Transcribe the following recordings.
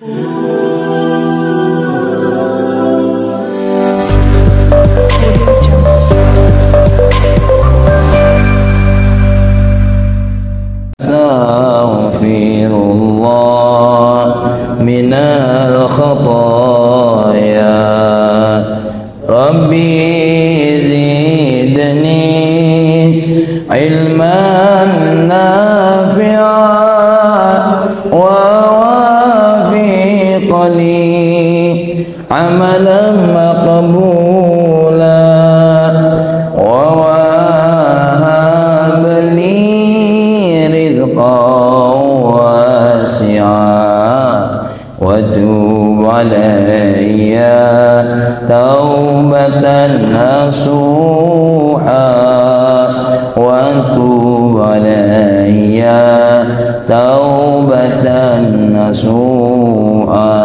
Astaghfirullah minal khataaya Rabbi zidni ilman nafi'an wa wafiqni amalan maqbula wa wahab li rizqan wasi'a wa tub alayya taubatan nasuha wa tub alayya taubatan nasuha.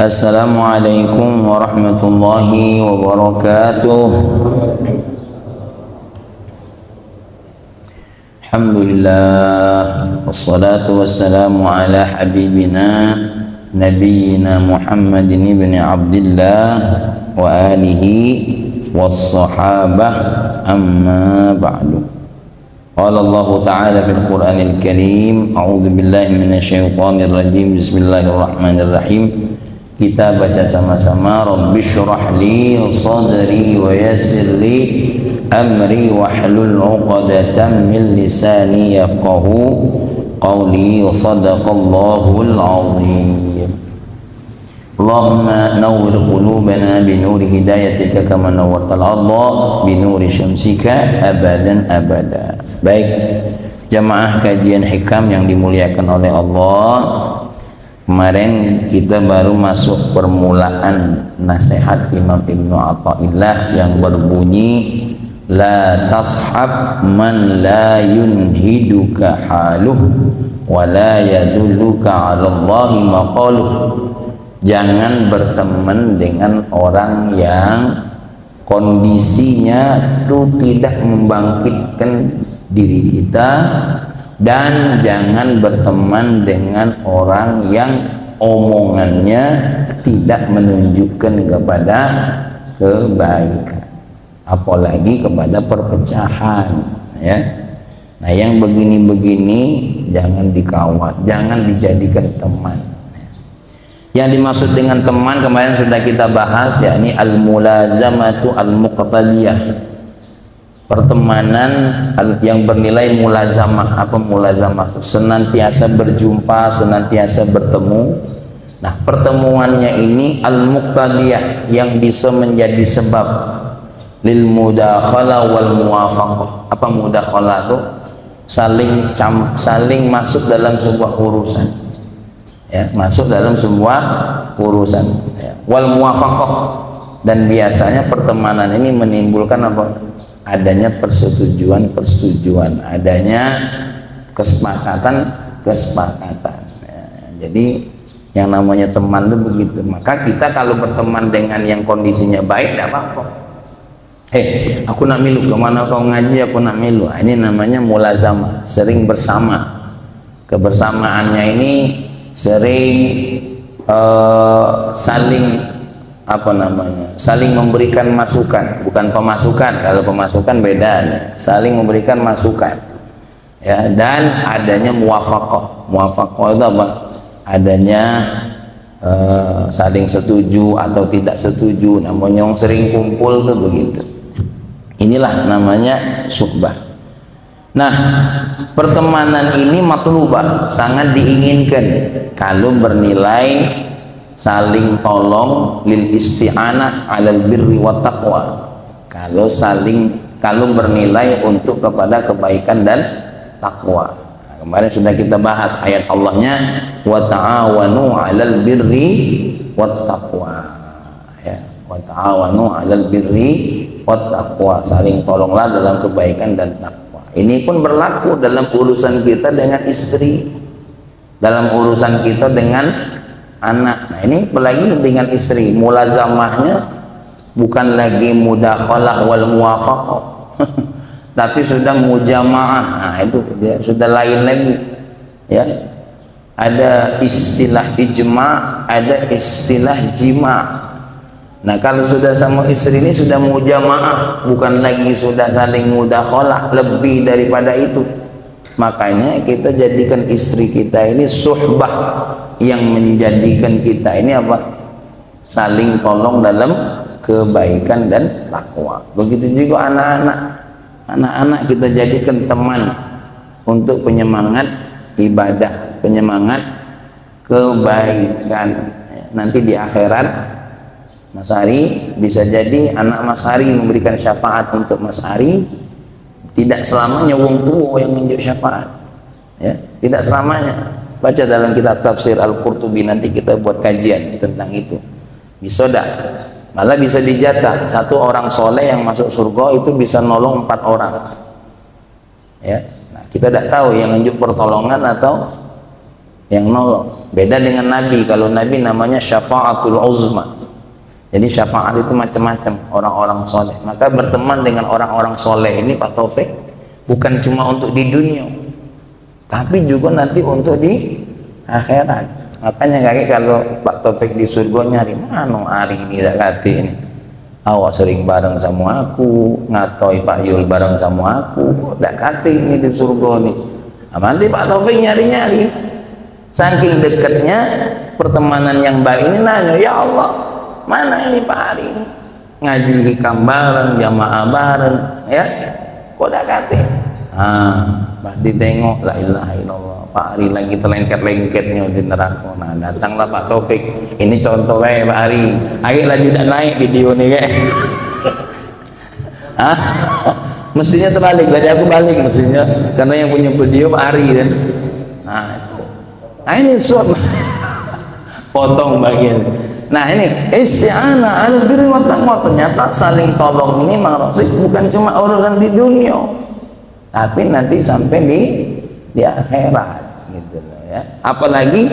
Assalamualaikum warahmatullahi wabarakatuh. Alhamdulillah wassalatu wassalamu ala habibina nabiyyina Muhammadin ibn Abdillah wa alihi wassahabah amma ba'du. Qala Allah ta'ala fil Qur'anil Karim, a'udzu billahi minasyaitonir rajim, bismillahirrahmanirrahim. Kita baca sama-sama. Rabbi syrah li sadri wa yassir li amri wahlul 'uqdatam min lisani yafqahu qawli. Shadaqallahul 'azim. Allahumma nawwir qulubana bi nuri hidayatika kama nawwartal ardha bi nuri syamsika abadan abada. Baik, jamaah kajian hikam yang dimuliakan oleh Allah, kemarin kita baru masuk permulaan nasihat Imam Ibnu Athaillah yang berbunyi la tashab man la yunhiduka haluh wa la yadulluka 'ala Allahi maqaluh. Jangan berteman dengan orang yang kondisinya itu tidak membangkitkan diri kita, dan jangan berteman dengan orang yang omongannya tidak menunjukkan kepada kebaikan, apalagi kepada perpecahan, ya. Nah, yang begini-begini jangan dikawal, jangan dijadikan teman. Yang dimaksud dengan teman kemarin sudah kita bahas, yakni al-mulazamatu al-muqtadiyah, pertemanan yang bernilai mulazamah. Apa mulazamah? Senantiasa berjumpa, senantiasa bertemu. Nah, pertemuannya ini al-muqtadiyah yang bisa menjadi sebab lil mudakhalah wal muwafaqah. Apa mudakhalah itu? Saling masuk dalam sebuah urusan, ya, masuk dalam sebuah urusan, ya. Wal muwafaqah, dan biasanya pertemanan ini menimbulkan apa? Adanya persetujuan, adanya kesepakatan, ya. Jadi yang namanya teman itu begitu. Maka kita kalau berteman dengan yang kondisinya baik, tidak apa-apa. Aku nak milu, kemana kau ngaji, aku nak milu. Ini namanya mulazamah, sering bersama. Kebersamaannya ini sering saling memberikan masukan, bukan pemasukan. Kalau pemasukan beda nih. Saling memberikan masukan, ya. Dan adanya muwafaqah. Muwafaqah itu apa? Adanya saling setuju atau tidak setuju. Namanya yang sering kumpul tuh begitu. Inilah namanya suhbah. Nah, pertemanan ini matlubah, sangat diinginkan kalau bernilai saling tolong, lil isti'anah 'alal birri wat taqwa. Kalau bernilai untuk kepada kebaikan dan takwa. Nah, kemarin sudah kita bahas ayat Allahnya wa ta'awanu 'alal birri wat taqwa, ya. Wa ta'awanu 'alal birri wat taqwa, saling tolonglah dalam kebaikan dan takwa. Ini pun berlaku dalam urusan kita dengan istri, dalam urusan kita dengan anak. Nah, ini apalagi dengan istri, mulazamahnya bukan lagi mudakhalah wal muwafaqah tapi sudah mujamaah. Nah, itu dia sudah lain lagi, ya. ada istilah ijma, ada istilah jima. Nah kalau sudah sama istri ini sudah mujamaah, bukan lagi sudah saling mudakhalah, lebih daripada itu. Makanya kita jadikan istri kita ini suhbah, yang menjadikan kita ini apa? Saling tolong dalam kebaikan dan takwa. Begitu juga anak-anak. Anak-anak kita jadikan teman untuk penyemangat ibadah, penyemangat kebaikan. Nanti di akhirat Mas Ari bisa jadi anak Mas Ari memberikan syafaat untuk Mas Ari. Tidak selamanya wong tua yang menjadi syafaat, ya, tidak selamanya. Baca dalam kitab tafsir Al-Qurtubi, nanti kita buat kajian tentang itu. Bisa dah, malah bisa dijatah satu orang soleh yang masuk surga itu bisa nolong 4 orang, ya. Nah, kita tidak tahu yang nunjuk pertolongan atau yang nolong. Beda dengan Nabi. Kalau Nabi namanya syafaatul uzma. Jadi syafaat itu macam-macam, orang-orang soleh. Maka berteman dengan orang-orang soleh ini Pak Taufik bukan cuma untuk di dunia, tapi juga nanti untuk di akhirat. Makanya kakek kalau Pak Taufik di surga nyari mana hari ini tak kati ini. Awak sering bareng sama aku, ngatoi Pak Yul bareng sama aku, tak kati ini di surga nih. Nah, nanti Pak Taufik nyari-nyari. Saking dekatnya pertemanan yang baik ini, nanya, ya Allah, mana ini Pak Ari ini ngaji hikam bareng, jamaah bareng, ya, kok dak kate? Pas ditengok, la ilaha illallah, Pak Ari lagi terlengket-lengketnya di neraka. Nah, datanglah Pak Taufik. Ini contoh Pak Ari. Ayo lagi udah naik video nih kayak. Mestinya terbalik, dari aku balik mestinya, karena yang punya video Pak Ari kan. Nah ini suap potong bagian. Nah ini isti'anah al birri wat taqwa, ternyata saling tolong ini maksud bukan cuma urusan di dunia, tapi nanti sampai di akhirat gitu loh, ya. Apalagi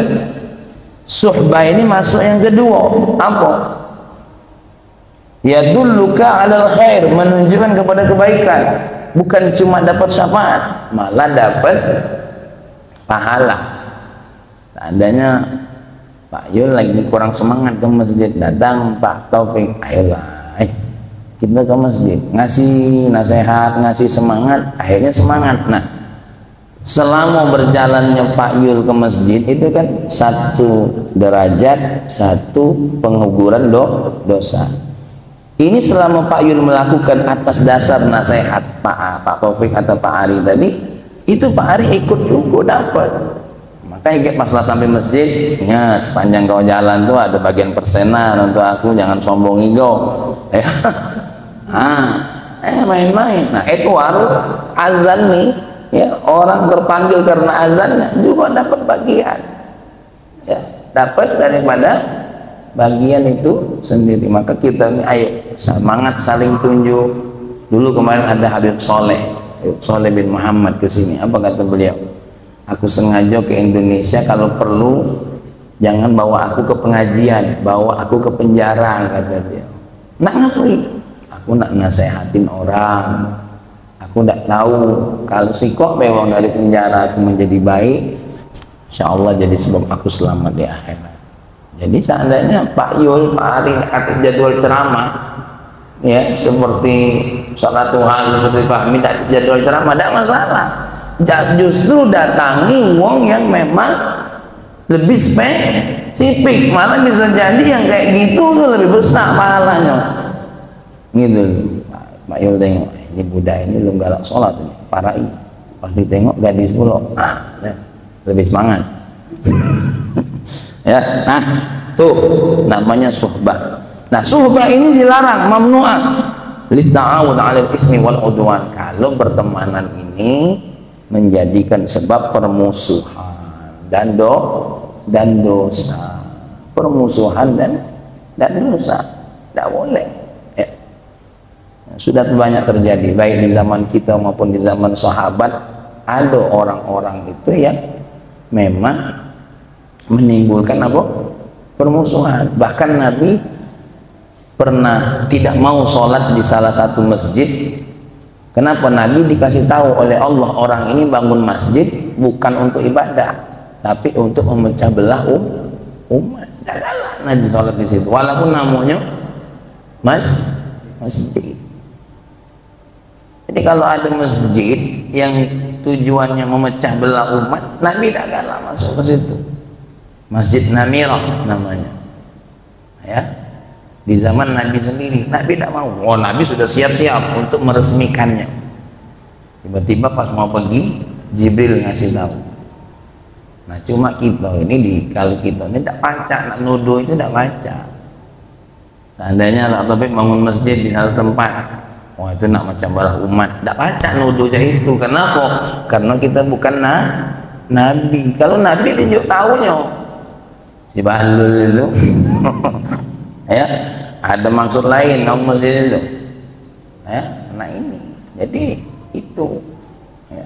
suhbah ini masuk yang kedua, apa? Yadulluka 'alal khair, menunjukkan kepada kebaikan. Bukan cuma dapat syafaat, malah dapat pahala. Seandainya Pak Yul lagi kurang semangat ke masjid, datang Pak Taufik, ayolah kita ke masjid, ngasih nasihat, ngasih semangat, akhirnya semangat. Nah, selama berjalannya Pak Yul ke masjid itu kan satu derajat, satu pengguguran dosa. Ini selama Pak Yul melakukan atas dasar nasihat Pak Taufik atau Pak Ari tadi, itu Pak Ari ikut juga dapat. Makanya masalah sampai masjid, ya sepanjang kau jalan tuh ada bagian persenan untuk aku, jangan sombong ego. Main-main. Nah itu baru azan nih, ya, orang terpanggil karena azannya juga dapat bagian, ya, dapat daripada bagian itu sendiri. Maka kita ini ayo semangat saling tunjuk. Dulu kemarin ada Habib Soleh bin Muhammad kesini, apa kata beliau? Aku sengaja ke Indonesia, kalau perlu jangan bawa aku ke pengajian, bawa aku ke penjara, kata dia. Nak ngapain? Aku nak nasehatin orang. Aku tidak tahu kalau si kok memang dari penjara aku menjadi baik, insya Allah jadi sebab aku selamat di akhirat. Jadi seandainya Pak Yul, Pak Ari atas jadwal ceramah, ya seperti salat Tuhan, seperti Pak Hamid atas jadwal ceramah, tidak masalah. Justru datangi wong yang memang lebih spesifik, malah bisa jadi yang kayak gitu tuh lebih besar pahalanya gitu. Pak Yul tengok ini budak ini belum galak sholat ini, parah ini. Pas ditengok gadis pula, lebih semangat. Ya, nah tuh namanya suhbah. Nah suhbah ini dilarang, mamnu'ah litta'awun 'alal ismi wal udwan. Kalau pertemanan ini menjadikan sebab permusuhan dan dosa, permusuhan dan dosa, tidak boleh, ya. Sudah banyak terjadi baik di zaman kita maupun di zaman sahabat. Ada orang-orang itu yang memang menimbulkan apa? Permusuhan. Bahkan Nabi pernah tidak mau sholat di salah satu masjid. Kenapa? Nabi dikasih tahu oleh Allah, orang ini bangun masjid bukan untuk ibadah, tapi untuk memecah belah umat. Tidak galak Nabi sholat di situ, walaupun namanya masjid. Jadi kalau ada masjid yang tujuannya memecah belah umat, Nabi tidak galak masuk ke situ. Masjid Namirah namanya, ya, di zaman Nabi sendiri. Nabi tidak mau. Oh, Nabi sudah siap-siap untuk meresmikannya. Tiba-tiba pas mau pergi, Jibril ngasih tahu. Nah, cuma kita ini kalau kita ini tidak baca, nak nuduh itu tidak baca. Seandainya Allah Taufik bangun masjid di satu tempat, wah itu nak macam belah umat, tidak baca nuduh itu. Kenapa? Karena kita bukan Nabi. Kalau Nabi tunjuk tahunya, si Bahlul itu, ya, ada maksud lain nama masjid itu, ya, nah ini. Jadi itu, ya.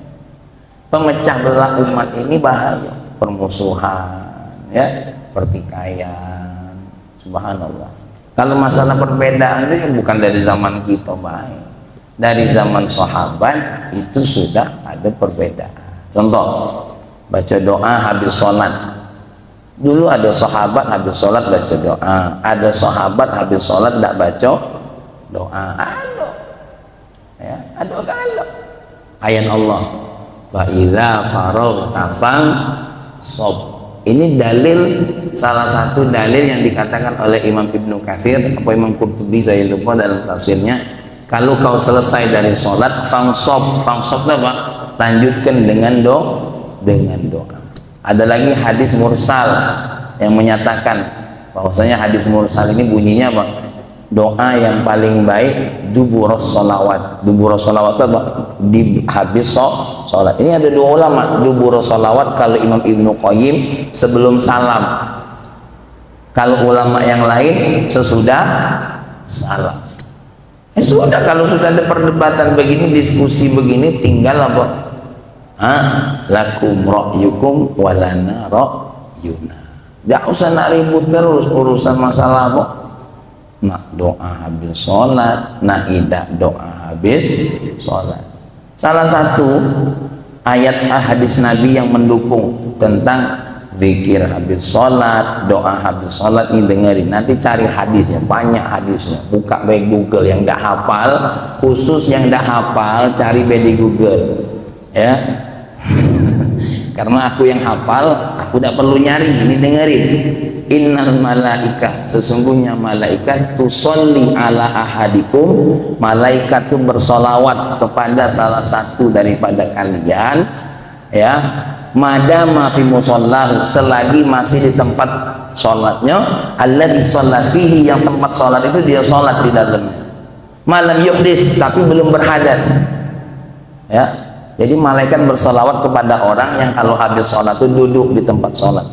Pemecah belah umat ini bahaya, permusuhan, ya, pertikaian, subhanallah. Kalau masalah perbedaan itu bukan dari zaman kita, baik, dari zaman sahabat itu sudah ada perbedaan. Contoh, baca doa habis sholat. Dulu ada sahabat habis sholat baca doa, ada sahabat habis sholat tidak baca doa. Ada, ya, ada kalau ayat Allah, fa idza faraghta fansab. Ini dalil, salah satu dalil yang dikatakan oleh Imam Ibnu Katsir atau Imam Qurtubi, saya lupa dalam tafsirnya, kalau kau selesai dari sholat fansab apa? Lanjutkan dengan doa. Ada lagi hadis mursal yang menyatakan bahwasanya hadis mursal ini bunyinya apa? Doa yang paling baik duburos sholawat. Duburos sholawat apa? Di habis sholat. Ini ada dua ulama. Duburos sholawat kalau Imam Ibnu Qayyim sebelum salam. Kalau ulama yang lain sesudah salam. Sudah, kalau sudah ada perdebatan begini, diskusi begini, tinggal apa? Lakum ra'yukum walana ra'yuna. Jangan usah nak ribut terus urusan masalah apa? Nak doa habis sholat, nak idah doa habis sholat. Salah satu ayat hadis Nabi yang mendukung tentang zikir habis sholat, doa habis sholat ini dengerin. Nanti cari hadisnya, banyak hadisnya. Buka di Google, yang tidak hafal, khusus yang tidak hafal cari di Google, ya. Karena aku yang hafal, aku tidak perlu nyari, ini dengerin. Innal malaika, sesungguhnya malaikat tusolli ala ahadikum, malaikat itu bersolawat kepada salah satu daripada kalian, ya, madama fi musallahu, selagi masih di tempat sholatnya, alladzi shalla fihi, yang tempat sholat itu dia sholat di dalamnya, malam yuhdis, tapi belum berhadas, ya. Jadi malaikat bersolawat kepada orang yang kalau habis sholat itu duduk di tempat sholat,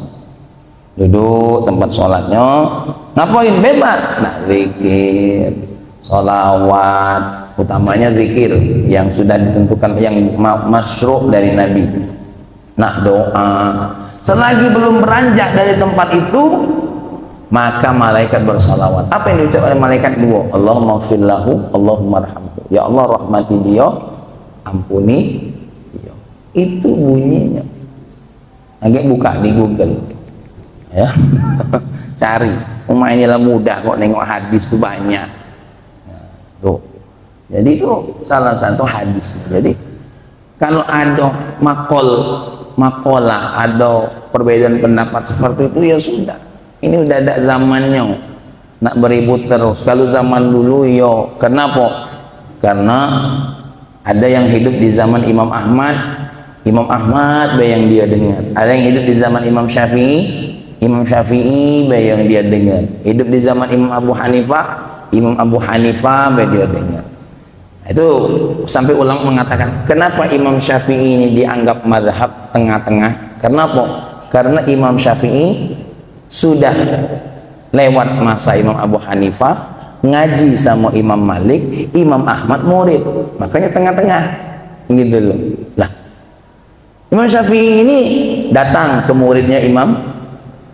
duduk tempat sholatnya, ngapain? Bebas, nah zikir, sholawat, utamanya zikir yang sudah ditentukan, yang masyru' dari Nabi. Nah doa, selagi belum beranjak dari tempat itu, maka malaikat bersolawat. Apa yang diucap oleh malaikat? Dua, Allahumma ighfir lahu, Allahumma arhamhu, ya Allah rahmati dia, ampuni dia. Itu bunyinya. Agak buka di Google, ya. Cari. Inilah mudah kok, nengok hadis itu banyak. Tuh. Jadi itu salah satu hadis. Jadi kalau ada makolah, ada perbedaan pendapat seperti itu, ya sudah. Ini udah ada zamannya. Nak beribut terus. Kalau zaman dulu, yo, kenapa? Karena ada yang hidup di zaman Imam Ahmad yang dia dengar. Ada yang hidup di zaman Imam Syafi'i yang dia dengar. Hidup di zaman Imam Abu Hanifah yang dia dengar. Itu sampai ulama mengatakan, kenapa Imam Syafi'i ini dianggap mazhab tengah-tengah? Kenapa? Karena Imam Syafi'i sudah lewat masa Imam Abu Hanifah, ngaji sama Imam Malik, Imam Ahmad murid, makanya tengah-tengah gitu loh. Lah, Imam Syafi'i ini datang ke muridnya Imam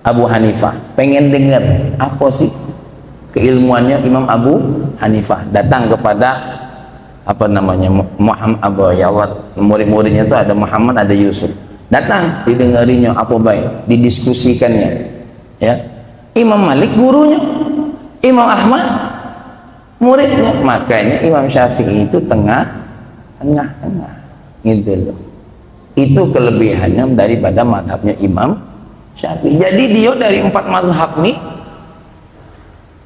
Abu Hanifah, pengen dengar apa sih keilmuannya Imam Abu Hanifah. Datang kepada apa namanya, Muhammad, murid-muridnya itu ada Muhammad, ada Yusuf. datang didengarinya apa baik, didiskusikannya, ya. Imam Malik gurunya, Imam Ahmad muridnya, makanya Imam Syafi'i itu tengah-tengah gitu loh. Itu kelebihannya daripada madhabnya Imam Syafi'i. Jadi dia dari 4 mazhab nih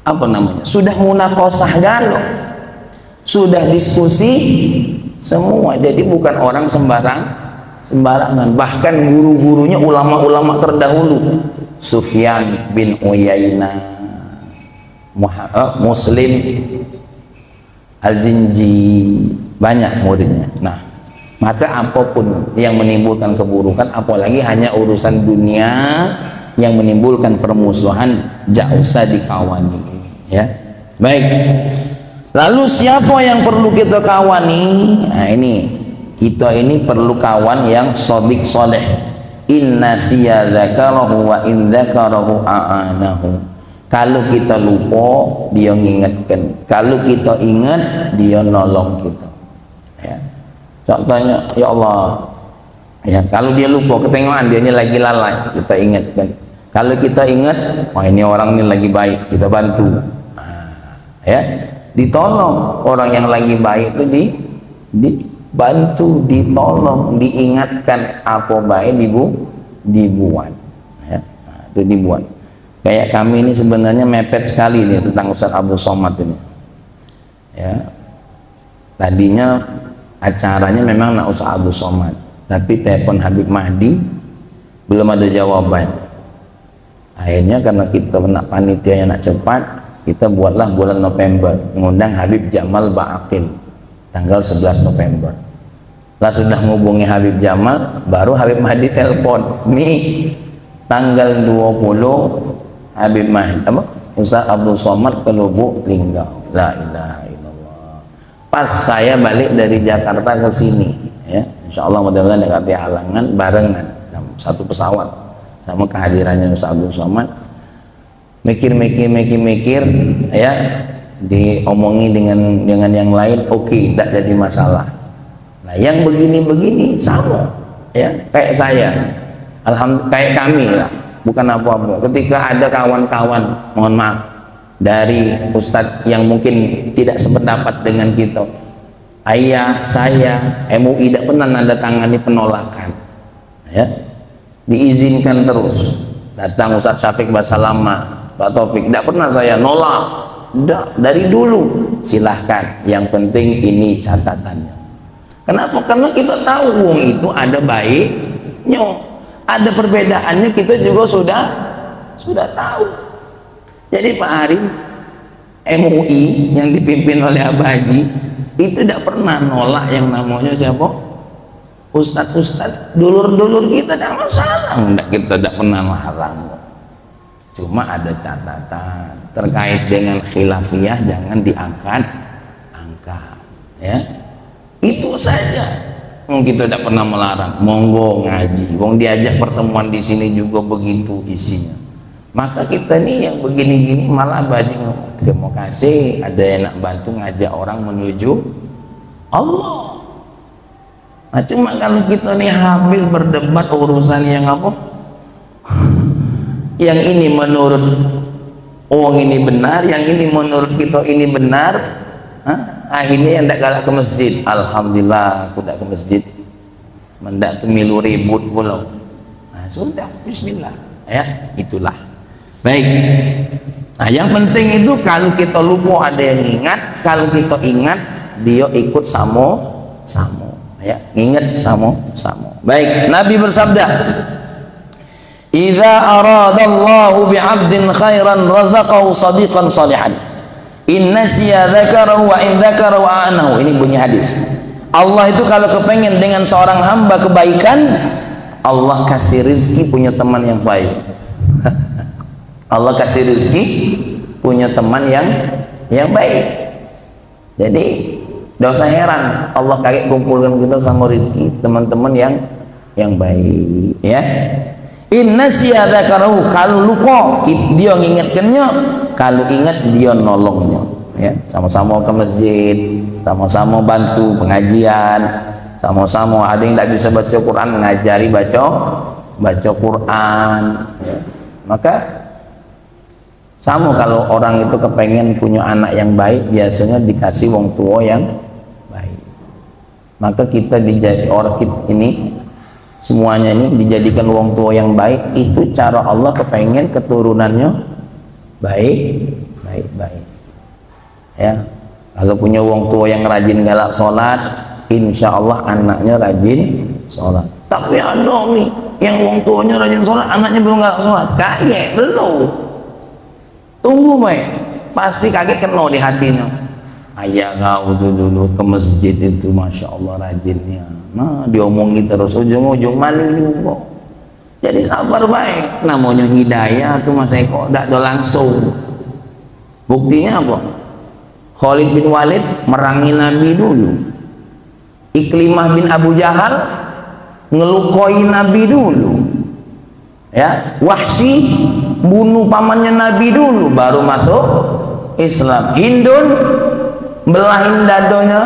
apa namanya, sudah munaqashah galau, sudah diskusi semua. Jadi bukan orang sembarangan. Bahkan guru-gurunya ulama-ulama terdahulu, Sufyan bin Uyainah, Muslim Az-Zinji, banyak muridnya. Nah, maka apapun yang menimbulkan keburukan, apalagi hanya urusan dunia yang menimbulkan permusuhan, jauh usah dikawani, ya. Baik, lalu siapa yang perlu kita kawani? Nah, kita ini perlu kawan yang shadiq soleh. Inna siya dzakarahu wa in dzakarahu a'anahu. Kalau kita lupa, dia mengingatkan. Kalau kita ingat, dia nolong kita, ya. Contohnya, ya Allah, ya, kalau dia lupa, ketengahan dia lagi lalai, kita ingatkan. Kalau kita ingat, wah ini orang ini lagi baik, kita bantu, ya, ditolong. Orang yang lagi baik itu dibantu, ditolong, diingatkan apa baik dibuat, ya. Nah, itu dibuat. Kayak kami ini sebenarnya mepet sekali nih tentang Ustaz Abdul Somad ini, ya. Tadinya acaranya memang nak Ustaz Abdul Somad, tapi telepon Habib Mahdi belum ada jawaban. Akhirnya karena kita nak panitia yang nak cepat, kita buatlah bulan November, mengundang Habib Jamal Ba'aqil tanggal 11 November. Lah sudah menghubungi Habib Jamal, baru Habib Mahdi telepon, nih tanggal 20 Habib Mahdi Ustaz Abdul Somad ke Lubuk Linggau. La ilaha illallah. Pas saya balik dari Jakarta ke sini, ya, insya Allah mudah-mudahan dekat halangan barengan satu pesawat sama kehadirannya Ustaz Abdul Somad. Mikir, ya, diomongi dengan yang lain, oke, tidak jadi masalah. Nah, yang begini sama, ya, kayak saya, alhamdulillah, kayak kami lah, bukan apa-apa. Ketika ada kawan-kawan, mohon maaf, dari Ustadz yang mungkin tidak sependapat dengan kita, ayah saya MUI tidak pernah nanda tangani penolakan, ya, diizinkan terus. Datang Ustadz Syafiq Basalama, Pak Taufik, tidak pernah saya nolak, tidak, dari dulu silahkan, yang penting ini catatannya. Kenapa? Karena kita tahu uang itu ada baiknya, ada perbedaannya, kita juga sudah tahu. Jadi Pak Arif MUI yang dipimpin oleh Abah Haji itu tidak pernah nolak yang namanya siapa? Ustadz dulur-dulur kita, tidak masalah, kita tidak pernah larang. Cuma ada catatan terkait dengan khilafiyah, jangan diangkat, ya. Itu saja. Kita tidak pernah melarang, monggo ngaji. Wong diajak pertemuan di sini juga begitu isinya. Maka kita nih yang begini-gini malah baju terima kasih ada yang nak bantu ngajak orang menuju Allah. Nah, cuma kalau kita nih habis berdebat urusan yang apa? Yang ini menurut orang ini benar, yang ini menurut kita ini benar. Akhirnya yang tidak galak ke masjid, alhamdulillah aku tidak ke masjid, mendak tu milu ribut pula. Nah, sudah, bismillah, ya, itulah. Baik. Nah, yang penting itu kalau kita lupa ada yang ingat, kalau kita ingat dia ikut samo, ya, ingat samo. Baik, Nabi bersabda, "Idza aradallahu bi'abdin khairan razaqahu sadiqan salihan. Inna siya dzakarahu wa in dzakarahu a'anahu." Ini bunyi hadis. Allah itu kalau kepengen dengan seorang hamba kebaikan, Allah kasih rezeki punya teman yang baik. Allah kasih rezeki punya teman yang baik. Jadi tidak usah heran Allah kayak kumpulkan kita sama rezeki teman-teman yang baik, ya. Inna siya dzakarahu, kalau lupa dia mengingatkannya, kalau ingat dia nolongnya, ya. Sama-sama ke masjid, sama-sama bantu pengajian, sama-sama. Ada yang tidak bisa baca Quran, ngajari baca Quran ya. Maka sama kalau orang itu kepengen punya anak yang baik, biasanya dikasih wong tua yang baik. Maka kita orang kita ini semuanya ini dijadikan wong tua yang baik, itu cara Allah kepengen keturunannya baik ya. Kalau punya wong tua yang rajin galak sholat, insya Allah anaknya rajin sholat. Tapi ada nih yang wong tuanya rajin sholat, anaknya belum galak sholat, kaget belum. Tunggu baik, pasti kaget kena di hatinya. Ayah kau dulu ke masjid itu, masya Allah rajinnya. Nah diomongin terus, ujung-ujung malu juga. Jadi sabar baik, namanya hidayah tuh Mas Eko, tidak langsung. Buktinya apa? Khalid bin Walid merangi Nabi dulu. Iklimah bin Abu Jahal ngelukoi Nabi dulu. Ya, Wahsy bunuh pamannya Nabi dulu baru masuk Islam. Hindun belahin dadonya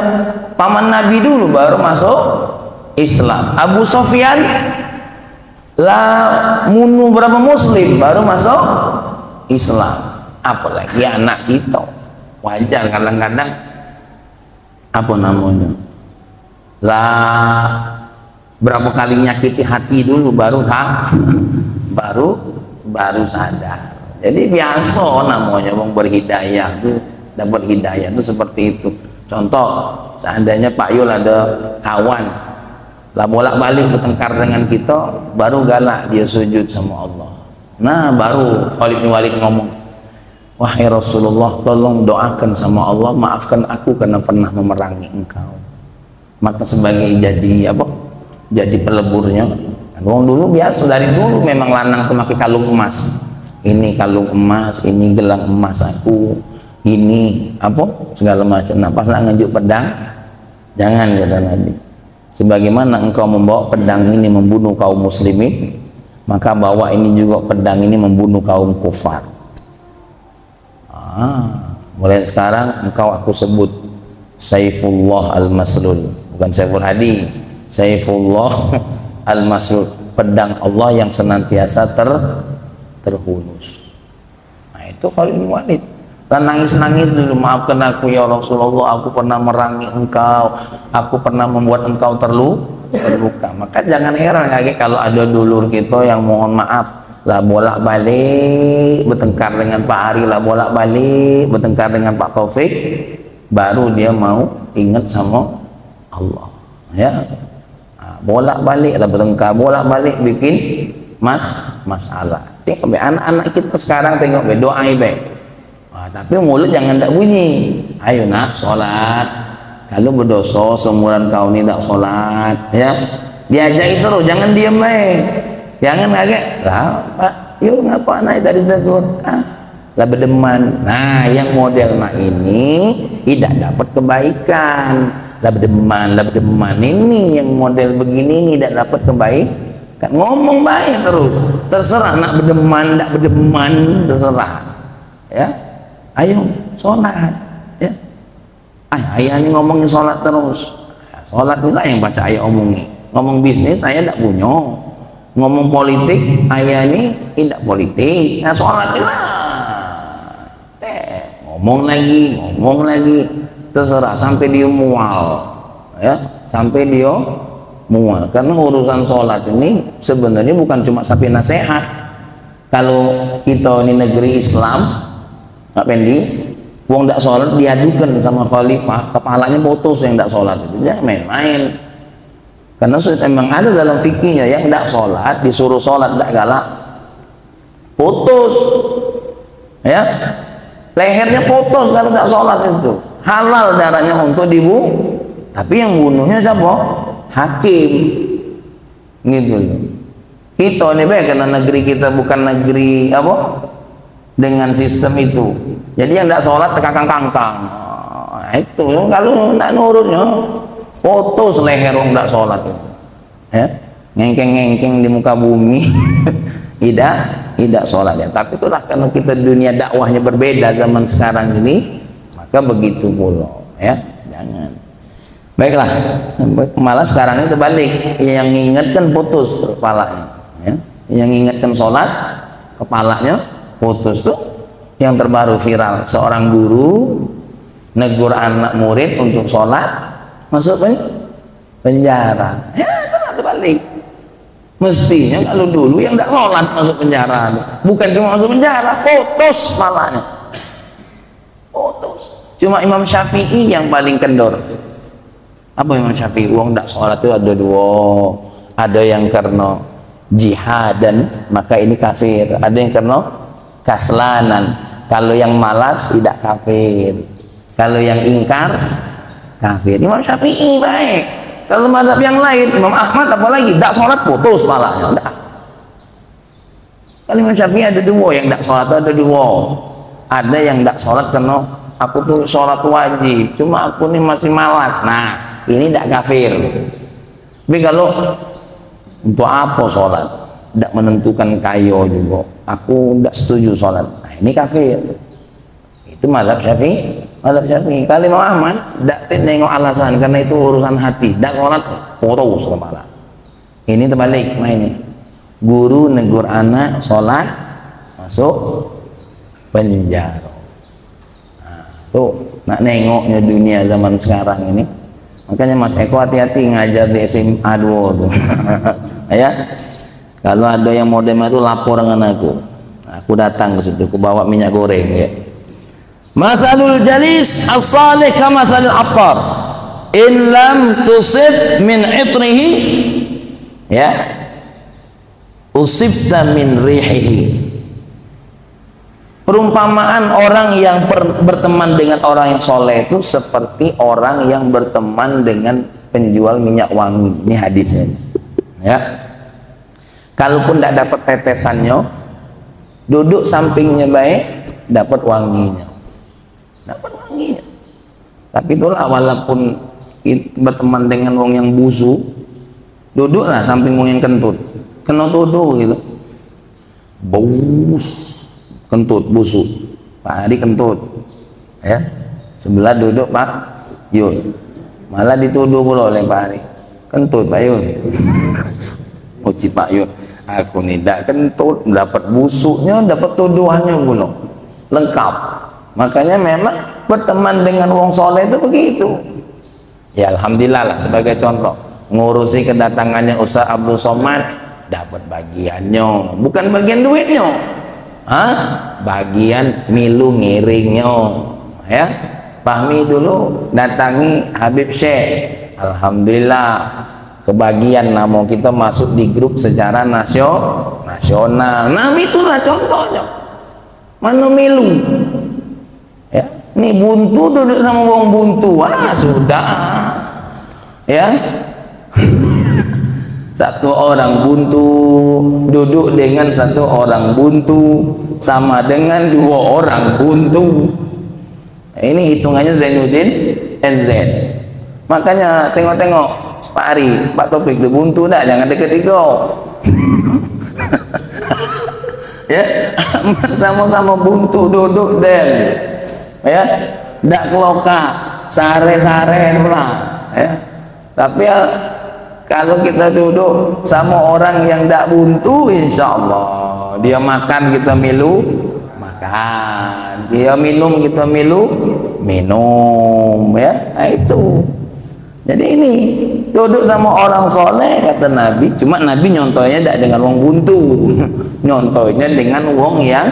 paman Nabi dulu baru masuk Islam. Abu Sofyan lah bunuh berapa muslim baru masuk Islam. Apalagi anak kita, wajar kadang-kadang apa namanya lah berapa kali nyakiti hati dulu baru sadar. Jadi biasa namanya wong berhidayah tuh, dapat hidayah itu seperti itu. Contoh, seandainya Pak Yul ada kawan lah bolak-balik bertengkar dengan kita, baru galak dia sujud sama Allah. Nah baru Khalid bin Walid ngomong, wahai Rasulullah, tolong doakan sama Allah, maafkan aku karena pernah memerangi engkau. Maka sebagai jadi apa? Jadi peleburnya. Wong dulu biasa, dari dulu memang lanang tuh pakai kalung emas. Ini kalung emas, ini gelang emas aku, ini apa segala macam. Nah pas nak ngejuk pedang, jangan kata Nabi. Sebagaimana engkau membawa pedang ini membunuh kaum muslimin, maka bawa ini juga pedang ini membunuh kaum kufar. Mulai sekarang engkau aku sebut Saifullah al-Maslul, bukan Saiful Hadi, Saifullah al-Maslul, pedang Allah yang senantiasa terhunus. Nah itu Khalid bin Walid. Dan nangis-nangis dulu, maafkan aku ya Rasulullah, aku pernah merangi engkau, aku pernah membuat engkau terluka. Maka jangan heran kaget kalau ada dulur kita yang mohon maaf lah bolak-balik bertengkar dengan Pak Ari, lah bolak-balik bertengkar dengan Pak Taufik, baru dia mau ingat sama Allah ya. Bolak-balik lah bertengkar, bolak-balik bikin masalah. Tengok anak-anak kita sekarang, tengok doa baik. Tapi mulut jangan tak bunyi. Ayo nak sholat. Kalau berdosa seumuran kau ni tak sholat, ya diajak terus, jangan diam baik. Jangan kaget lah Pak, yuk ngapa anak tadi tegur lah berdeman. Nah yang model mak ini tidak dapat kebaikan. Lah berdeman ini yang model begini tidak dapat kebaikan. Ngomong baik terus, terserah nak berdeman tak berdeman, terserah ya. Ayo sholat ya. Ayah ini ngomongin sholat terus. Sholat itulah yang baca ayah omongin. Ngomong bisnis ayah tidak punya. Ngomong politik ayah ini tidak politik. Nah sholat itulah. Ngomong lagi, terserah sampai dia mual ya, sampai dia mual. Karena urusan sholat ini sebenarnya bukan cuma sampai nasihat. Kalau kita ini negeri Islam, Pak Pendi, wong tidak sholat diadukan sama khalifah, kepalanya putus yang tidak sholat itu, jangan main-main. Karena memang ada dalam fikihnya yang tidak sholat disuruh sholat tidak galak, putus, ya, lehernya putus kalau tidak sholat itu, halal darahnya untuk dibunuh. Tapi yang bunuhnya siapa? Hakim, gitu. Kita ini baik karena negeri kita bukan negeri apa? Dengan sistem itu, jadi yang tidak sholat terkangkang-kangkang. Itu kalau tidak nurutnya putus leher orang tidak sholat ya, ngengkeng-ngengkeng di muka bumi tidak sholat ya. Tapi itulah karena kita dunia dakwahnya berbeda zaman sekarang ini, maka begitu pula ya. Jangan Baiklah, malah sekarang itu balik, yang ngingetkan putus kepalanya, ya. Yang ngingetkan sholat kepalanya putus. Tuh yang terbaru viral, seorang guru negur anak murid untuk sholat masuk penjara. Ya, itu balik. Mestinya kalau dulu yang tidak sholat masuk penjara, bukan cuma masuk penjara, putus malahnya, putus. Cuma Imam Syafi'i yang paling kendor. Apa Imam Syafi'i? Uang tidak sholat itu ada dua, ada yang karena jihadan maka ini kafir, ada yang karena kaslanan. Kalau yang malas tidak kafir, kalau yang ingkar kafir. Imam Syafi'i baik. Kalau mazhab yang lain, Imam Ahmad apalagi tidak sholat putus malahnya. Kalau Imam Syafi'i ada dua, yang tidak sholat ada dua. Ada yang tidak sholat karena aku tuh sholat wajib, cuma aku ini masih malas. Nah, ini tidak kafir. Tapi kalau untuk apa sholat tidak menentukan kayo juga, aku tidak setuju sholat, nah ini kafir. Itu mazhab Syafi'i. Mazhab Syafi'i. Kalau Imam Ahmad tidak tengok alasan, karena itu urusan hati, tidak sholat putus kepala. Ini terbalik mainnya. Guru negur anak sholat masuk penjara. Nah, tuh nak nengoknya dunia zaman sekarang ini. Makanya Mas Eko hati-hati ngajar di SMA 2 tuh. Ya, kalau ada yang modem itu lapor dengan aku datang ke situ, aku bawa minyak goreng ya. Mathalul jalis as-salih kamathalil attar in lam tusib min itrihi ya usibta min rihihi. Perumpamaan orang yang berteman dengan orang yang soleh itu seperti orang yang berteman dengan penjual minyak wangi. Ini hadisnya ya. Kalaupun tidak dapat tetesannya, duduk sampingnya baik, dapat wanginya, dapat wanginya. Tapi itulah, walaupun berteman dengan wong yang busuk, duduklah samping wong yang kentut, kena tuduh gitu, bus kentut busuk, Pak Adi kentut ya, sebelah duduk Pak Yun, malah dituduh pula oleh Pak Adi, kentut Pak Yun. Uci Pak Yun, aku nih tidak kentut, dapat busuknya, dapat tuduhannya pula lengkap. Makanya memang berteman dengan wong soleh itu begitu ya. Alhamdulillah lah, sebagai contoh ngurusi kedatangannya Ustaz Abdul Somad, dapat bagiannya, bukan bagian duitnya, bagian milu ngiringnya ya. Pahmi dulu datangi Habib Syekh, alhamdulillah kebagian nama kita masuk di grup secara nasional. Nah itulah contohnya. Mana milu ya, ini buntu duduk sama wong buntu, sudah ya. Satu orang buntu duduk dengan satu orang buntu sama dengan dua orang buntu. Ini hitungannya Zainuddin NZ. Makanya tengok-tengok Pak Ari, Pak Topik itu buntu dah, jangan deket ego. Ya, sama-sama buntu duduk dan ya, ndak keloka sare-sare pula ya. Tapi ya, kalau kita duduk sama orang yang tidak buntu, insya Allah dia makan kita milu makan, dia minum kita milu minum ya. Nah, itu jadi ini duduk sama orang soleh kata Nabi, cuma Nabi nyontohnya tidak dengan wong buntu, nyontohnya dengan wong yang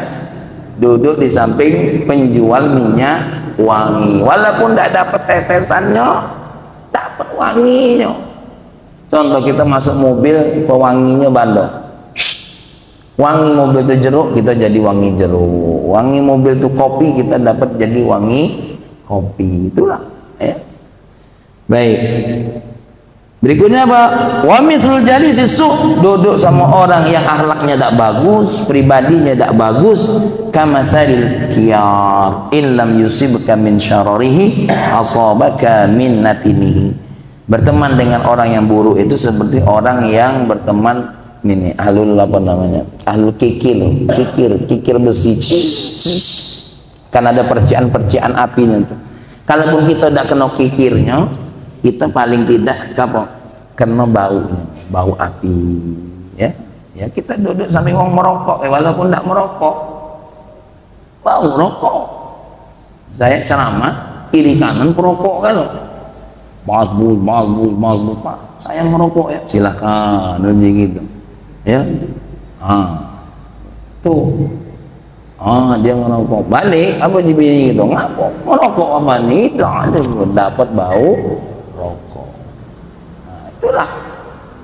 duduk di samping penjual minyak wangi, walaupun tidak dapat tetesannya, dapat wanginya. Contoh kita masuk mobil, pewanginya bandung, wangi mobil itu jeruk, kita jadi wangi jeruk. Wangi mobil itu kopi, kita dapat jadi wangi kopi. Itulah ya. Baik, berikutnya apa? Wa mithlul jalisi su', duduk sama orang yang akhlaknya tak bagus, pribadinya tak bagus, kamathalil khiyar in lam yusibka min syararihi asabaka min natinihi. Berteman dengan orang yang buruk itu seperti orang yang berteman ini ahlul apa namanya, ahlul kikir, kikir besi, kan ada percikan apinya itu. Kalaupun kita tidak kena kikirnya, kita paling tidak kena baunya, bau api, ya. Ya kita duduk samping orang merokok, walaupun tidak merokok, bau rokok. Saya ceramah, kiri kanan perokok kan loh. Malbus, Pak. Saya merokok ya, silakan, gitu. Ya, tuh. Dia ngerokok. Balik, apa jadi gitu? Ngapa? Merokok apa nih? Itu aja dapat bau rokok. Nah, itulah.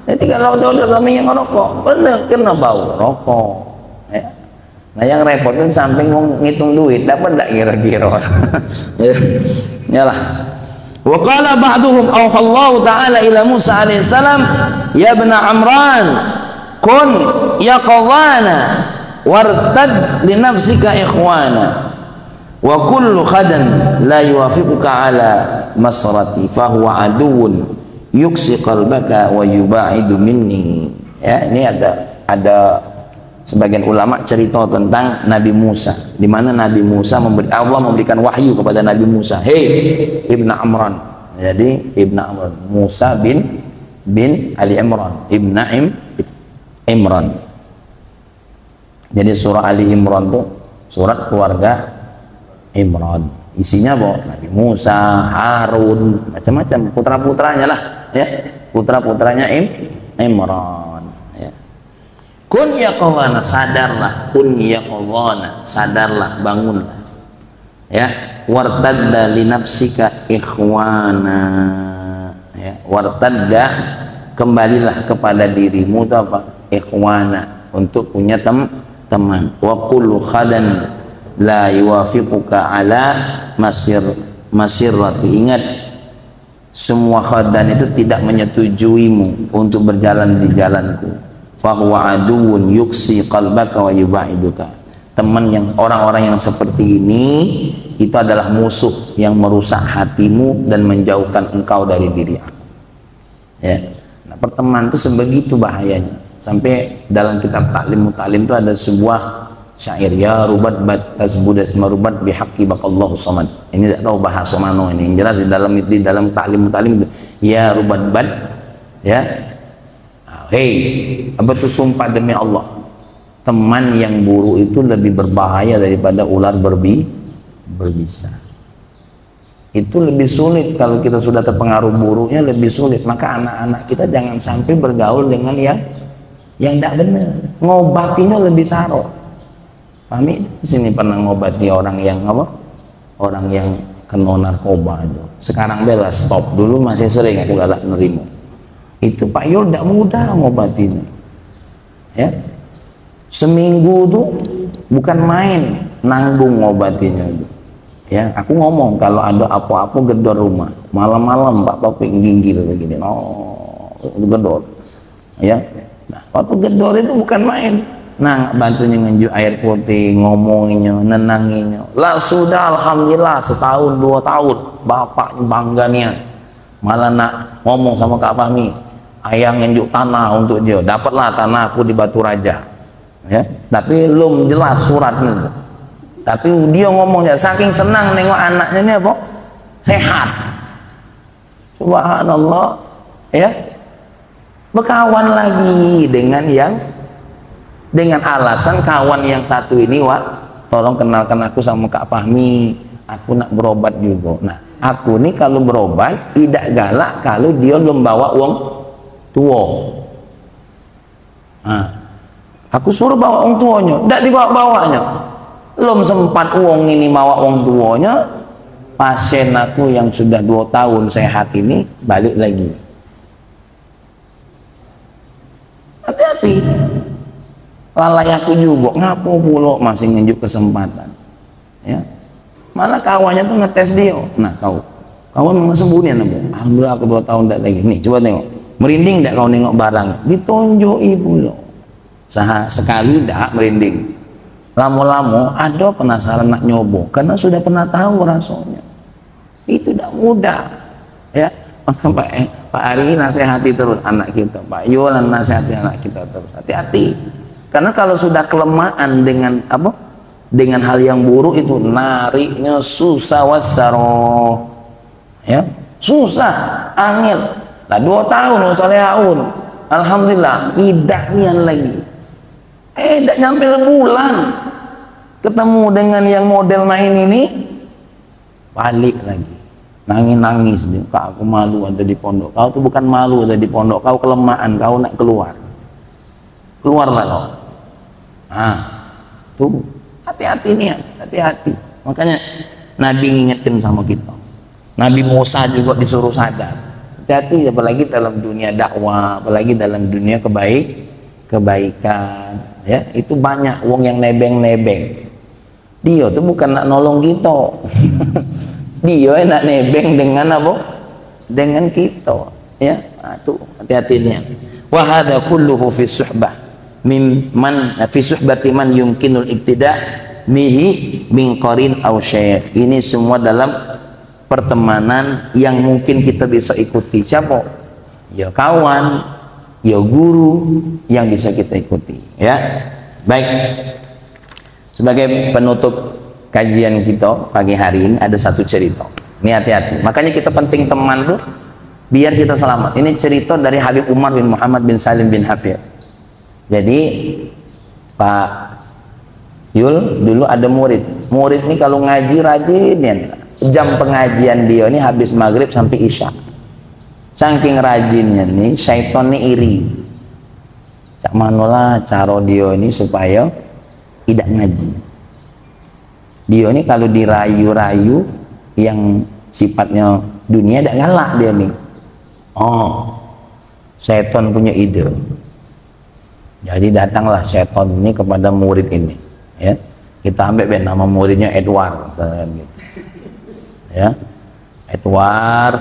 Jadi kalau udah kami yang ngerokok, bener kena bau rokok. Ya. Nah yang repot kan samping ngitung duit, dapat enggak kira-kira? Ya lah. Wa qala ba'duhum auhallahu ta'ala ila Musa alaihi salam, ya ibn Amran, kun yaqdhana wartad li nafsika ikhwana wa kullu khadan la yuwafiquka ala masrati fa huwa aduun yuksi qalbaka wa yuba'idu minni. Ya, ini ada sebagian ulama cerita tentang Nabi Musa, di mana Nabi Musa Allah memberikan wahyu kepada Nabi Musa, hei Ibn Amran. Jadi Ibn Amran, Musa bin Ali Imran, Imran. Jadi surah Ali Imran itu surat keluarga Imran. Isinya Nabi Musa, Harun, macam-macam putra-putranya lah, ya, putra-putranya Imran. Ya. Kun yaqdhana, sadarlah, kun yaqdhana, sadarlah, bangunlah. Ya, wartadda li nafsika ikhwana. Ya, wartadda, kembalilah kepada dirimu itu apa? Ikhwana, untuk punya teman. Wa kullu khadan la yuwafiquka ala masirrati. Ingat, semua khadan itu tidak menyetujuimu untuk berjalan di jalanku. Fahuwa aduun yuksi qalbaka wa yubaiduka. Teman yang orang-orang yang seperti ini itu adalah musuh yang merusak hatimu dan menjauhkan engkau dari diri aku. Ya. Nah, pertemanan itu sebegitu bahayanya. Sampai dalam kitab Ta'lim Mutalim itu ada sebuah syair, ya rubat bat tasbudas marubat bihaqqi baqallahu samad. Ini tidak tahu bahasa mana ini. Yang jelas di dalam Ta'lim Mutalim itu, ya rubat bat, ya. Hei, apa itu sumpah demi Allah, teman yang buruk itu lebih berbahaya daripada ular berbisa. Itu lebih sulit kalau kita sudah terpengaruh buruknya, lebih sulit. Maka anak-anak kita jangan sampai bergaul dengan yang tidak benar. Ngobatinya lebih sarok. Kami di sini pernah ngobati orang yang apa? Orang yang kena narkoba itu. Sekarang bela stop, dulu masih sering aku galak nerima. Itu Pak Yul tidak mudah ngobatinya. Ya. Seminggu tuh bukan main, nanggung ngobatinya itu. Ya, aku ngomong kalau ada apa-apa gedor rumah, malam-malam Pak Topik ginggil begini. Oh, gedor. Ya. Nah, waktu gedor itu bukan main. Nah, bantunya ngenjuk air putih, ngomonginnya, nenanginnya. Lah sudah alhamdulillah setahun 2 tahun bapaknya bangganya. Malah nak ngomong sama Kak Fahmi, ayah ngenjuk tanah untuk dia. Dapatlah tanah aku di Batu Raja. Ya, tapi belum jelas suratnya. Tapi dia ngomongnya saking senang nengok anaknya ini apa? Sehat. Subhanallah, ya. Berkawan lagi dengan alasan kawan yang satu ini, Wak, tolong kenalkan aku sama Kak Fahmi, aku nak berobat juga. Nah, aku nih kalau berobat tidak galak kalau dia belum bawa uang tua. Nah, aku suruh bawa uang tuanya, tidak dibawa-bawanya. Belum sempat uang ini bawa uang tuanya, pasien aku yang sudah 2 tahun sehat ini balik lagi. Hati-hati. Lalai aku juga, ngapo pula masih nunjuk kesempatan. Ya. Malah kawannya tuh ngetes dia. Nah, kawan mau sembuhnya nabo. Alhamdulillah aku 2 tahun tidak lagi. Nih, coba tengok. Merinding tidak kau nengok barang? Ditonjoki pula. Sekali dah merinding. Lama-lama ada penasaran nak nyobo karena sudah pernah tahu rasanya. Itu tidak mudah. Ya. Maka Pak Ari nasihati terus anak kita, Pak Yolan nasihati anak kita terus, hati-hati. Karena kalau sudah kelemahan dengan apa? Dengan hal yang buruk itu nariknya susah wasaro. Ya, susah, angel. Nah 2 tahun Solehun, alhamdulillah, tidak nian lagi. Tak nyampe sebulan ketemu dengan yang model main ini, balik lagi, nangis dia. Kak, aku malu ada di pondok. Kau tuh bukan malu ada di pondok, kau kelemahan, kau nak keluarlah kau. Tuh hati-hati nih, hati-hati. Makanya Nabi ngingetin sama kita. Nabi Musa juga disuruh sadar, hati-hati, apalagi dalam dunia dakwah, apalagi dalam dunia kebaikan, ya. Itu banyak wong yang nebeng. Dia tuh bukan nak nolong kita. Dia nak nebeng dengan apa? Dengan kita, ya. Tuh hati-hatinya. Wa hadza kulluhu fi suhbah mimman fi suhbati man yumkinul iktida mihi min qarin aw syekh. Ini semua dalam pertemanan yang mungkin kita bisa ikuti. Siapa? Ya kawan, ya guru yang bisa kita ikuti, ya. Baik, sebagai penutup kajian kita pagi hari ini ada satu cerita. Ini hati-hati, makanya kita penting teman tuh biar kita selamat. Ini cerita dari Habib Umar bin Muhammad bin Salim bin Hafid. Jadi Pak Yul dulu ada murid ini kalau ngaji rajin ya. Jam pengajian dia ini habis maghrib sampai isya. Saking rajinnya nih, syaitan nih iri. Cak manolah cara dia ini supaya tidak ngaji. Dia ini kalau dirayu-rayu yang sifatnya dunia tidak galak dia nih. Syaitan punya ide. Jadi datanglah syaitan ini kepada murid ini, ya. Kita ambil nama muridnya Edward, gitu. Ya, Edward.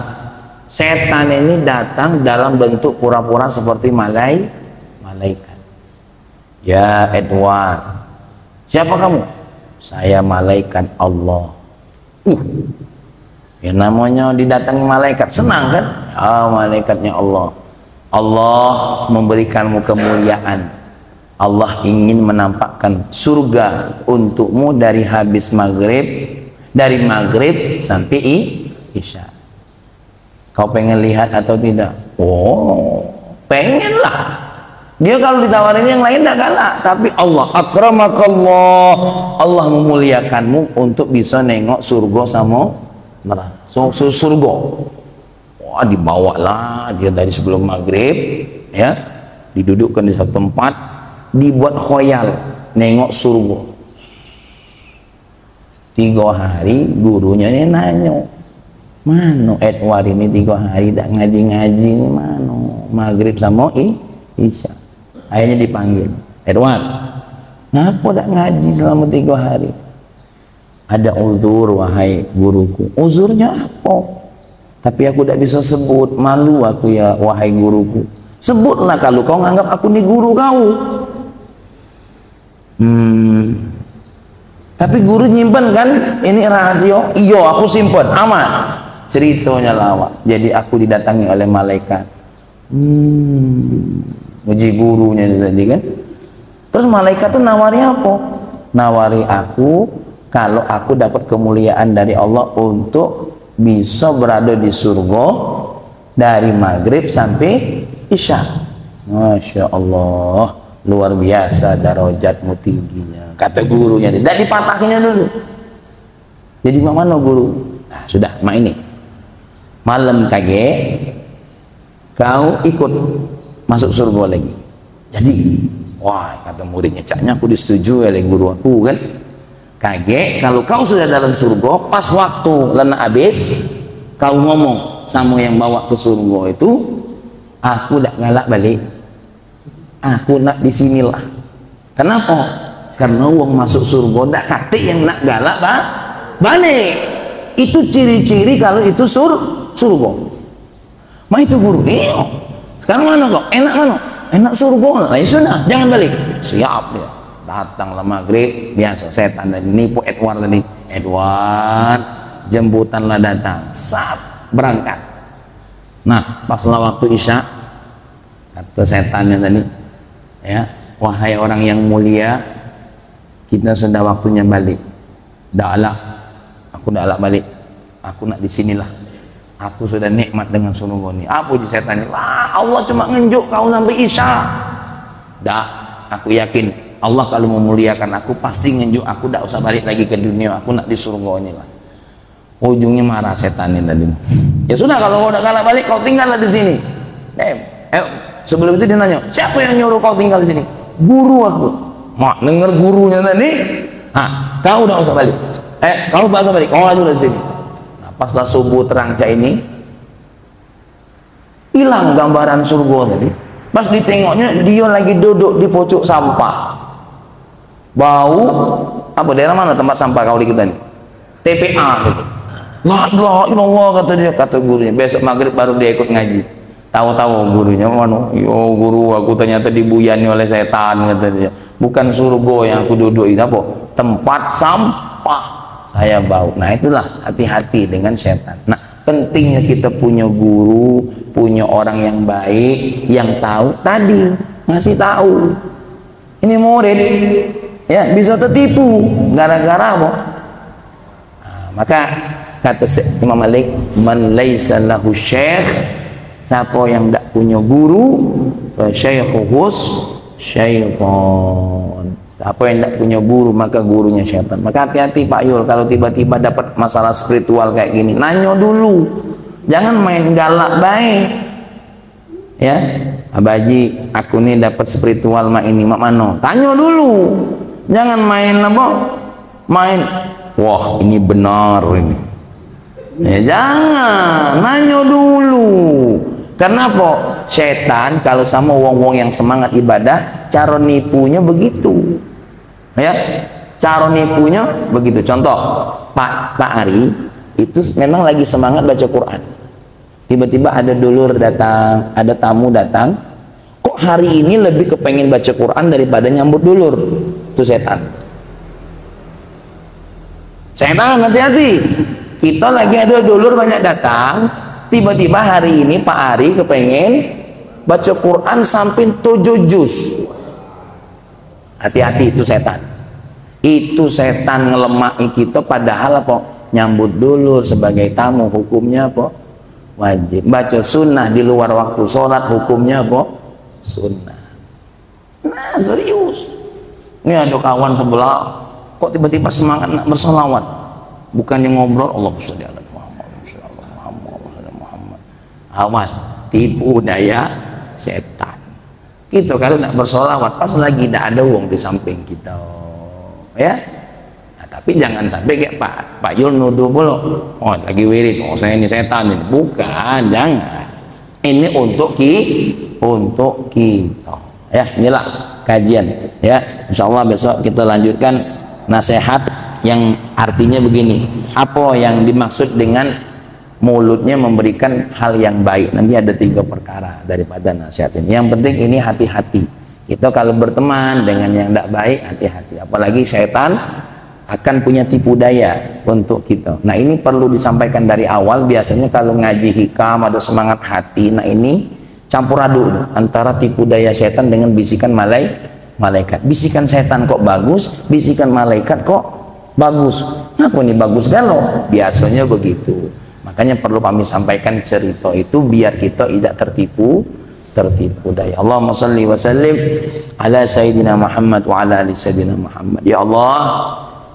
Setan ini datang dalam bentuk pura-pura seperti malaikat. Ya Edward, siapa kamu? Saya malaikat Allah. Ya namanya didatangi malaikat, senang kan? Malaikatnya Allah. Allah memberikanmu kemuliaan. Allah ingin menampakkan surga untukmu dari habis maghrib, dari maghrib sampai isya. Kau pengen lihat atau tidak? Pengen lah. Dia kalau ditawarin yang lain tidak galak, tapi Allah akramakallah, Allah memuliakanmu untuk bisa nengok surga sama neraka. Surga. Dibawalah dia dari sebelum maghrib, ya, didudukkan di satu tempat, dibuat khoyal nengok surga. 3 hari gurunya ini nanya, mana Edward ini 3 hari tak ngaji-ngaji ini, mana maghrib sama isya. Akhirnya dipanggil, Edward, ngapa tak ngaji selama 3 hari? Ada uzur wahai guruku. Uzurnya apa? Tapi aku tidak bisa sebut, malu aku ya wahai guruku. Sebutlah kalau kau nganggap aku ini guru kau. Tapi guru nyimpen kan, ini rahasia. Iya aku simpen, aman. Ceritanya lawak. Jadi aku didatangi oleh malaikat. Muji gurunya tadi kan. Terus malaikat tuh nawari apa? Nawari aku kalau aku dapat kemuliaan dari Allah untuk bisa berada di surga dari maghrib sampai isya. Masya Allah, luar biasa darajatmu tingginya, kata gurunya. Tidak dipatahinya dulu. Jadi mana guru? Nah, sudah main ini malam kage kau ikut masuk surga lagi. Jadi wah, kata muridnya, caknya aku disetujui oleh guru aku kan. Kage kalau kau sudah dalam surga, pas waktu lena habis kau ngomong sama yang bawa ke surga itu, aku tidak ngalak balik, aku nak disinilah. Kenapa? Karena uang masuk surga tidak kate yang nak galak balik. Itu ciri-ciri kalau itu surga. Ma itu guru, iya. Sekarang mana kok? Enak mana? Enak surga lah. Ya sudah, jangan balik. Siap dia. Datanglah maghrib, biasa setan dan nipu Edward tadi. Edward, jemputanlah datang. Saat berangkat. Nah, paslah waktu isya, kata setannya tadi, ya, wahai orang yang mulia, kita sudah waktunya balik. Dak alak, aku dak alak balik. Aku nak di sinilah. Aku sudah nikmat dengan surga ini. Apa uji setan? Lah, Allah cuma ngenjuk kau sampai Isya. Dah, aku yakin Allah kalau memuliakan aku pasti ngenjuk aku, tak usah balik lagi ke dunia, aku nak di surga ini lah. Ujungnya marah setan ini tadi. Ya sudah, kalau kau udah kalah balik, kau tinggallah di sini. Sebelum itu dia nanya, siapa yang nyuruh kau tinggal di sini? Guru aku. Mak dengar gurunya tadi, kau udah usah balik. Kau bahasa balik, kau lagi dari sini. Nah, paslah subuh terang cak ini, hilang gambaran surga tadi. Pas ditengoknya dia lagi duduk di pojok sampah. Bau apa, daerah mana tempat sampah kau di kita nih? TPA gitu. La ilaha illallah kata dia, kata gurunya. Besok maghrib baru dia ikut ngaji. Tahu-tahu gurunya, mana? Yo guru, aku ternyata dibuyani oleh setan, kata dia. Bukan surga yang aku duduk ini, apa? Tempat sampah saya bau. Nah itulah, hati-hati dengan setan. Nah pentingnya kita punya guru, punya orang yang baik, yang tahu tadi, ngasih tahu. Ini murid ya bisa tertipu gara-gara apa? Nah, maka kata Imam Malik, man laisa lahu syekh, siapa yang tidak punya guru, fa syaikhuhus syaitan. Siapa yang tidak punya guru, maka gurunya syaitan. Maka hati-hati Pak Yul, kalau tiba-tiba dapat masalah spiritual kayak gini, nanya dulu, jangan main galak baik. Ya, Abaji, aku nih dapat spiritual mak ini, mak mano? Tanya dulu, jangan main apa? Main, wah ini benar ini. Ya jangan, nanya dulu. Karena apa? Setan kalau sama wong-wong yang semangat ibadah, cara nipunya begitu. Ya, cara nipunya begitu. Contoh, Pak Ari itu memang lagi semangat baca Quran. Tiba-tiba ada dulur datang, ada tamu datang. Kok hari ini lebih kepengen baca Quran daripada nyambut dulur? Itu setan. Setan, hati-hati. Kita lagi ada dulur banyak datang. Tiba-tiba hari ini Pak Ari kepengen baca Quran sampai 7 juz. Hati-hati, itu setan. Itu setan ngelemai kita, padahal apa? Nyambut dulur sebagai tamu hukumnya apa? Wajib. Baca sunnah di luar waktu sholat hukumnya apa? Sunnah. Nah serius. Ini ada kawan sebelah, kok tiba-tiba semangat nak bersolawat, bukannya ngobrol Allah sholli ala Muhammad. Awas, tipu daya setan. Kita kalau nak bersolawat pas lagi tidak ada uang di samping kita, ya. Nah, tapi jangan sampai kayak Pak Yul nuduh pula, oh lagi wirid, oh saya ini setan ini. Bukan, jangan. Ini untuk kita. Ya, inilah kajian. Ya, insya Allah besok kita lanjutkan nasihat yang artinya begini. Apa yang dimaksud dengan mulutnya memberikan hal yang baik? Nanti ada 3 perkara daripada nasihat ini. Yang penting ini hati-hati. Kita kalau berteman dengan yang tidak baik, hati-hati. Apalagi syaitan akan punya tipu daya untuk kita. Nah ini perlu disampaikan dari awal. Biasanya kalau ngaji hikam ada semangat hati. Nah ini campur aduk antara tipu daya syaitan dengan bisikan malaikat. Bisikan syaitan kok bagus, bisikan malaikat kok bagus. Kenapa ini bagus galau? Biasanya begitu. Makanya perlu kami sampaikan cerita itu biar kita tidak tertipu daya. Allahumma salli wa sallim ala sayyidina Muhammad wa ala ali sayyidina Muhammad. Ya Allah,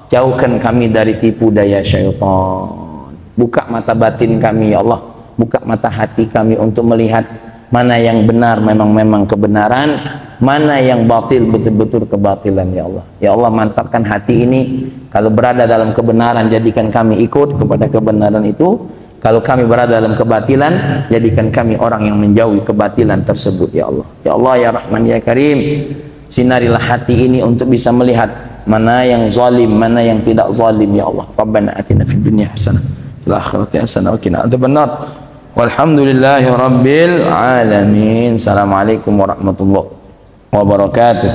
jauhkan kami dari tipu daya syaitan. Buka mata batin kami ya Allah, buka mata hati kami untuk melihat mana yang benar memang kebenaran, mana yang batil betul-betul kebatilan ya Allah. Ya Allah, mantapkan hati ini. Kalau berada dalam kebenaran, jadikan kami ikut kepada kebenaran itu. Kalau kami berada dalam kebatilan, jadikan kami orang yang menjauhi kebatilan tersebut ya Allah. Ya Allah ya Rahman ya Karim, sinarilah hati ini untuk bisa melihat mana yang zalim, mana yang tidak zalim ya Allah. Rabbana atina fid dunya hasanah, fil akhirati hasanah wa qina adzabannar. Walhamdulillahi rabbil alamin. Assalamualaikum warahmatullahi wabarakatuh.